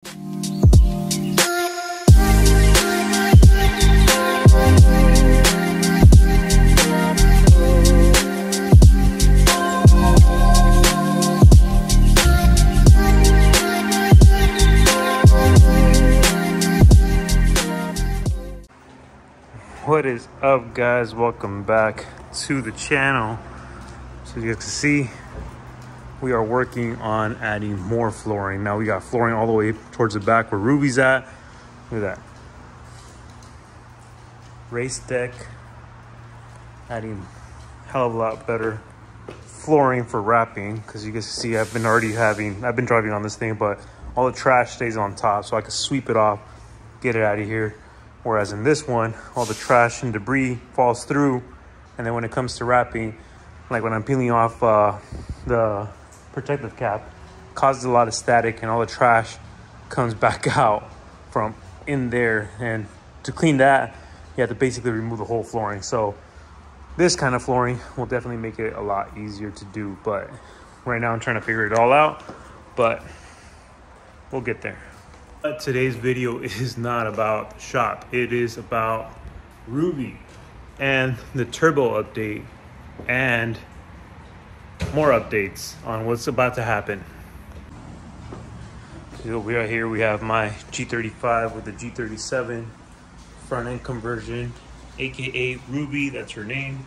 What is up, guys? Welcome back to the channel. So you guys can see we are working on adding more flooring. Now we got flooring all the way towards the back where Ruby's at. Look at that. Race deck. Adding a hell of a lot better flooring for wrapping, because you guys can see I've been driving on this thing, but all the trash stays on top, so I can sweep it off, get it out of here. Whereas in this one, all the trash and debris falls through, and then when it comes to wrapping, like when I'm peeling off the protective cap, causes a lot of static and all the trash comes back out from in there. And to clean that, you have to basically remove the whole flooring. So this kind of flooring will definitely make it a lot easier to do. But right now I'm trying to figure it all out, but we'll get there. But today's video is not about shop. It is about Ruby and the turbo update and more updates on what's about to happen. So we are here. We have my G35 with the G37 front end conversion, aka Ruby. That's her name.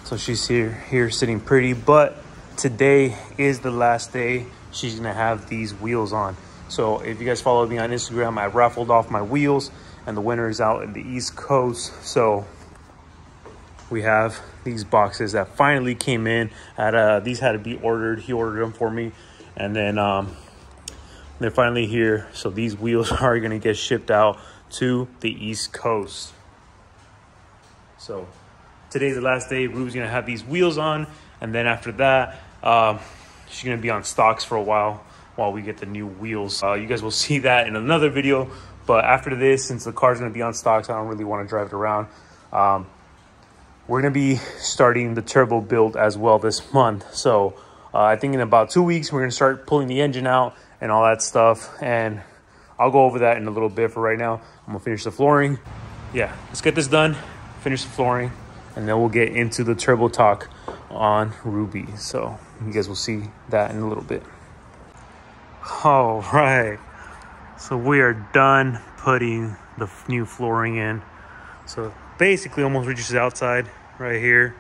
So she's here sitting pretty, but today is the last day she's gonna have these wheels on. So if you guys follow me on Instagram, I raffled off my wheels and the winner is out in the East Coast. So we have these boxes that finally came in. These had to be ordered. He ordered them for me, and then they're finally here. So these wheels are gonna get shipped out to the East Coast. So today's the last day. Ruby's gonna have these wheels on, and then after that, she's gonna be on stocks for a while we get the new wheels. You guys will see that in another video. But after this, since the car's gonna be on stocks, I don't really want to drive it around. We're gonna be starting the turbo build as well this month. So I think in about 2 weeks, we're gonna start pulling the engine out and all that stuff. And I'll go over that in a little bit. For right now, I'm gonna finish the flooring. Yeah, let's get this done, finish the flooring, and then we'll get into the turbo talk on Ruby. So you guys will see that in a little bit. All right, so we are done putting the new flooring in. So basically almost reaches outside right here,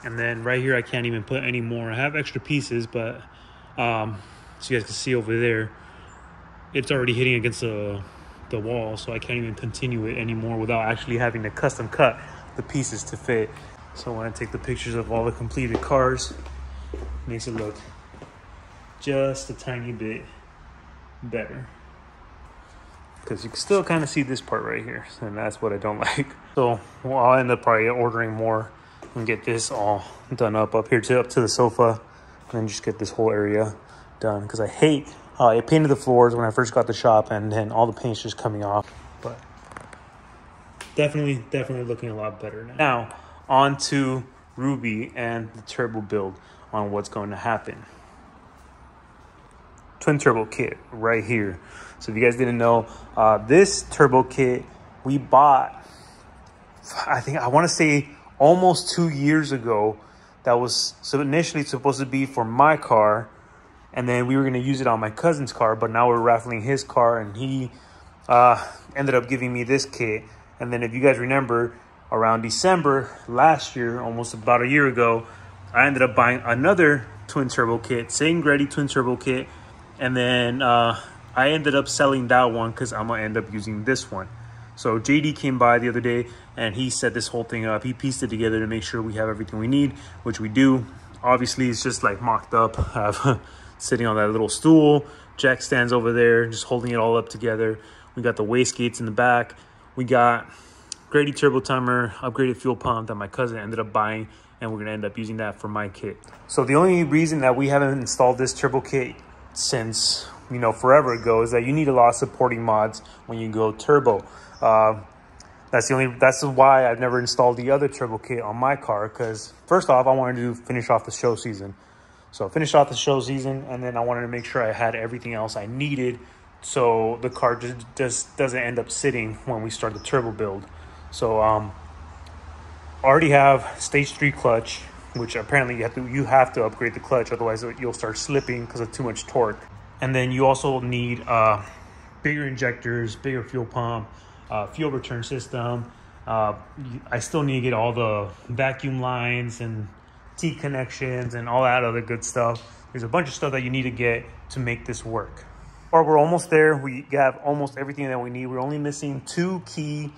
and then right here I can't even put any more. I have extra pieces, but so you guys can see over there, it's already hitting against the wall, so I can't even continue it anymore without actually having to custom cut the pieces to fit. So when I take the pictures of all the completed cars, it makes it look just a tiny bit better, because you can still kind of see this part right here, and that's what I don't like. So I'll end up probably ordering more and get this all done up here up to the sofa, and then just get this whole area done, because I hate how I painted the floors when I first got the shop, and then all the paint's just coming off. But definitely looking a lot better now. Now on to Ruby and the turbo build on what's going to happen. Twin turbo kit right here. So if you guys didn't know, this turbo kit we bought, I want to say almost 2 years ago. That was initially supposed to be for my car, and then we were going to use it on my cousin's car, but now we're raffling his car, and he ended up giving me this kit. And then if you guys remember, around December last year, almost about a year ago, I ended up buying another twin turbo kit, same Grady twin turbo kit. And then I ended up selling that one because I'm going to end up using this one. So JD came by the other day and he set this whole thing up. He pieced it together to make sure we have everything we need, which we do. Obviously, it's just like mocked up. I have sitting on that little stool, jack stands over there, just holding it all up together. We got the wastegates in the back. We got Grady turbo timer, upgraded fuel pump that my cousin ended up buying, and we're going to end up using that for my kit. So the only reason that we haven't installed this turbo kit since, you know, forever ago is that you need a lot of supporting mods when you go turbo. That's why I've never installed the other turbo kit on my car, because first off, I wanted to finish off the show season. So I finished off the show season, and then I wanted to make sure I had everything else I needed so the car just doesn't end up sitting when we start the turbo build. So already have stage 3 clutch, which apparently you have to upgrade the clutch, otherwise you'll start slipping because of too much torque. And then you also need bigger injectors, bigger fuel pump, fuel return system. I still need to get all the vacuum lines and T connections and all that other good stuff. There's a bunch of stuff that you need to get to make this work. Or we're almost there. We have almost everything that we need. We're only missing 2 key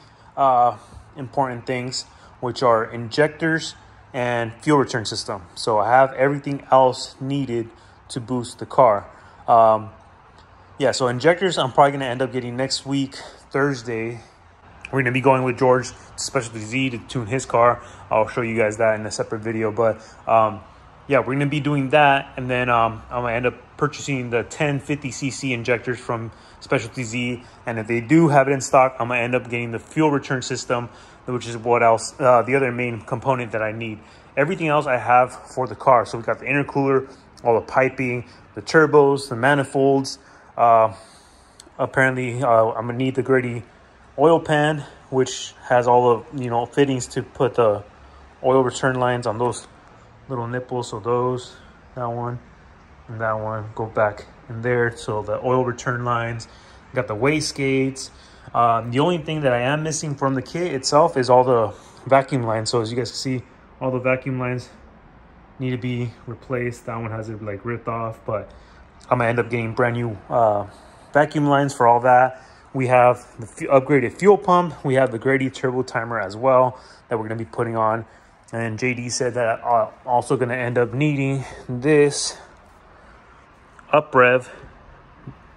important things, which are injectors and fuel return system. So I have everything else needed to boost the car. Yeah, so injectors I'm probably going to end up getting next week, Thursday. We're going to be going with George to Specialty Z to tune his car. I'll show you guys that in a separate video. But yeah, we're going to be doing that. And then I'm going to end up purchasing the 1050cc injectors from Specialty Z. And if they do have it in stock, I'm going to end up getting the fuel return system, which is what else, the other main component that I need. Everything else I have for the car. So we got the intercooler, all the piping, the turbos, the manifolds. Apparently, I'm going to need the Grady oil pan, which has all the fittings to put the oil return lines on those little nipples. So those, that one and that one go back in there. So the oil return lines, got the wastegates. The only thing that I am missing from the kit itself is all the vacuum lines. So as you guys can see, all the vacuum lines need to be replaced. That one has it like ripped off, but I'm gonna end up getting brand new vacuum lines for all that. We have the upgraded fuel pump. We have the Grady turbo timer as well that we're going to be putting on. And JD said that I'm also going to end up needing this UpRev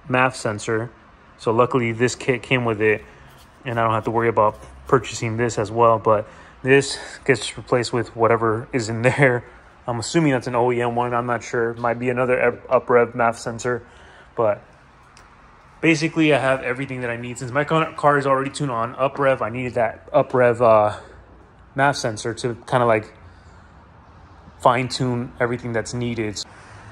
MAF sensor. So luckily this kit came with it, and I don't have to worry about purchasing this as well. But this gets replaced with whatever is in there. I'm assuming that's an OEM one. I'm not sure. It might be another UpRev MAF sensor, but basically, I have everything that I need. Since my car is already tuned on UpRev, I needed that UpRev MAF sensor to kind of like fine-tune everything that's needed.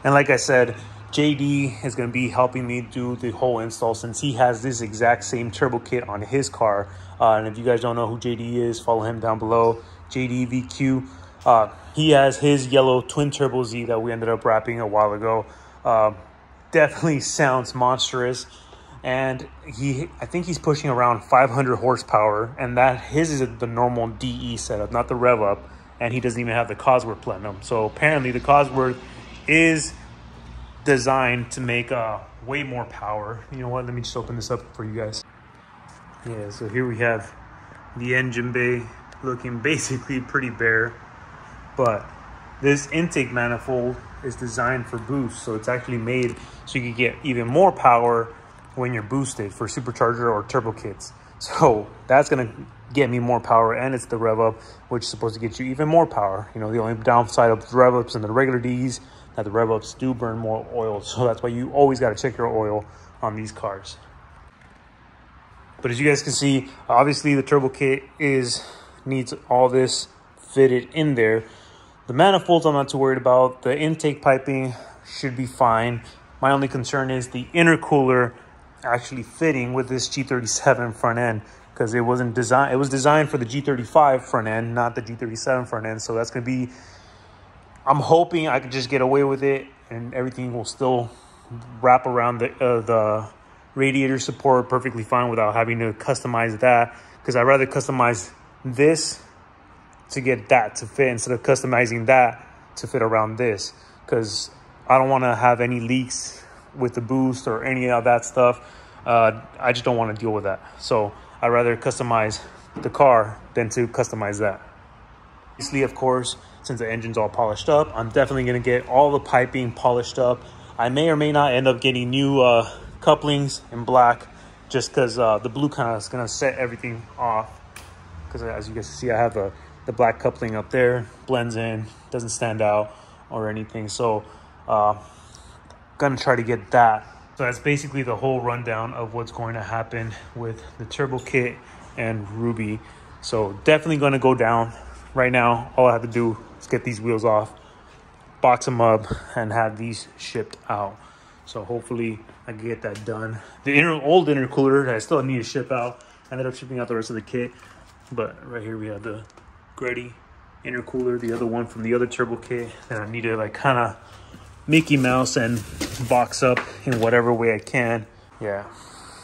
And like I said, JD is going to be helping me do the whole install since he has this exact same turbo kit on his car. And if you guys don't know who JD is, follow him down below, JDVQ. He has his yellow twin turbo Z that we ended up wrapping a while ago. Definitely sounds monstrous. And I think he's pushing around 500 horsepower, and that his is the normal DE setup, not the rev up, and he doesn't even have the Cosworth Platinum. So apparently the Cosworth is designed to make way more power. You know what, let me just open this up for you guys. Yeah, so here we have the engine bay looking basically pretty bare, but this intake manifold is designed for boost, so it's actually made so you can get even more power when you're boosted for supercharger or turbo kits. So that's gonna get me more power, and it's the rev up, which is supposed to get you even more power. The only downside of the rev ups and the regular Ds that the rev ups do burn more oil, so that's why you always got to check your oil on these cars. But as you guys can see, obviously the turbo kit needs all this fitted in there. The manifolds I'm not too worried about. The intake piping should be fine. My only concern is the intercooler actually fitting with this G37 front end, because it was designed for the G35 front end, not the G37 front end. So that's going to be, I'm hoping I can just get away with it and everything will still wrap around the radiator support perfectly fine without having to customize that, because I'd rather customize this to get that to fit instead of customizing that to fit around this, because I don't want to have any leaks with the boost or any of that stuff. I just don't want to deal with that. So I'd rather customize the car than to customize that. Obviously, of course, since the engine's all polished up, I'm definitely going to get all the piping polished up. I may or may not end up getting new couplings in black, just because the blue kind of is going to set everything off. Because as you guys can see, I have the black coupling up there, blends in, doesn't stand out or anything. So gonna try to get that. So that's basically the whole rundown of what's going to happen with the turbo kit and Ruby. So definitely going to go down right now. All I have to do is get these wheels off, box them up and have these shipped out. So hopefully I can get that done. The old intercooler that I still need to ship out, I ended up shipping out the rest of the kit. But right here we have the Grady intercooler, the other one from the other turbo kit that I need to like kind of Mickey Mouse and box up in whatever way I can. Yeah,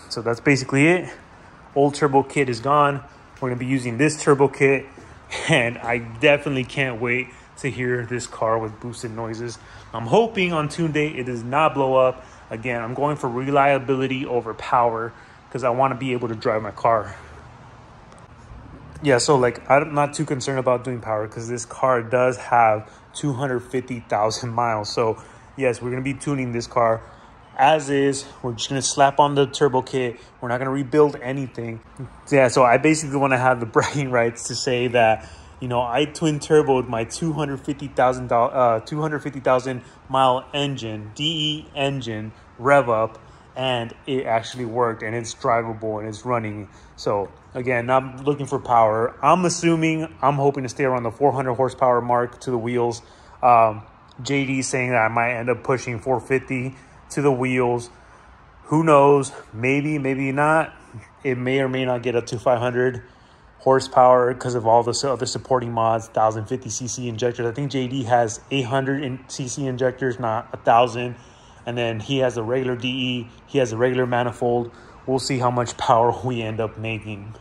so that's basically it. Old turbo kit is gone. We're gonna be using this turbo kit, and I definitely can't wait to hear this car with boosted noises. I'm hoping on tune day it does not blow up. Again, I'm going for reliability over power because I want to be able to drive my car. Yeah, so like I'm not too concerned about doing power because this car does have 250,000 miles. So yes, we're gonna be tuning this car as is. We're just gonna slap on the turbo kit. We're not gonna rebuild anything. Yeah, so I basically want to have the bragging rights to say that, you know, I twin turboed my 250,000 mile engine, DE engine, rev up, and it actually worked, and it's drivable and it's running. So again, not looking for power. I'm hoping to stay around the 400 horsepower mark to the wheels. JD saying that I might end up pushing 450 to the wheels. Who knows? Maybe, maybe not. It may or may not get up to 500 horsepower because of all the other supporting mods, 1050cc injectors. I think JD has 800cc injectors, not 1000. And then he has a regular DE. He has a regular manifold. We'll see how much power we end up making.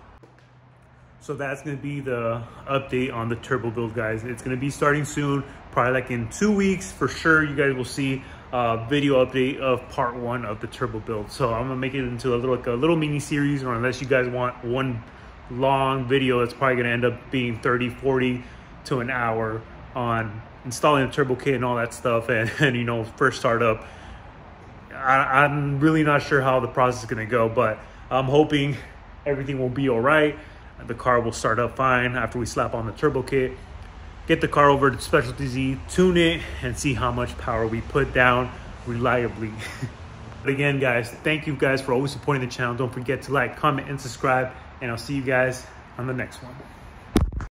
So that's going to be the update on the turbo build, guys. It's going to be starting soon, probably like in 2 weeks for sure. You guys will see a video update of part 1 of the turbo build. So I'm going to make it into a little mini series, or unless you guys want one long video, it's probably going to end up being 30, 40 to an hour on installing the turbo kit and all that stuff. And you know, first startup. I'm really not sure how the process is going to go, but I'm hoping everything will be all right. The car will start up fine after we slap on the turbo kit. Get the car over to Specialty Z, tune it, and see how much power we put down reliably. But again, guys, thank you guys for always supporting the channel. Don't forget to like, comment, and subscribe, and I'll see you guys on the next one.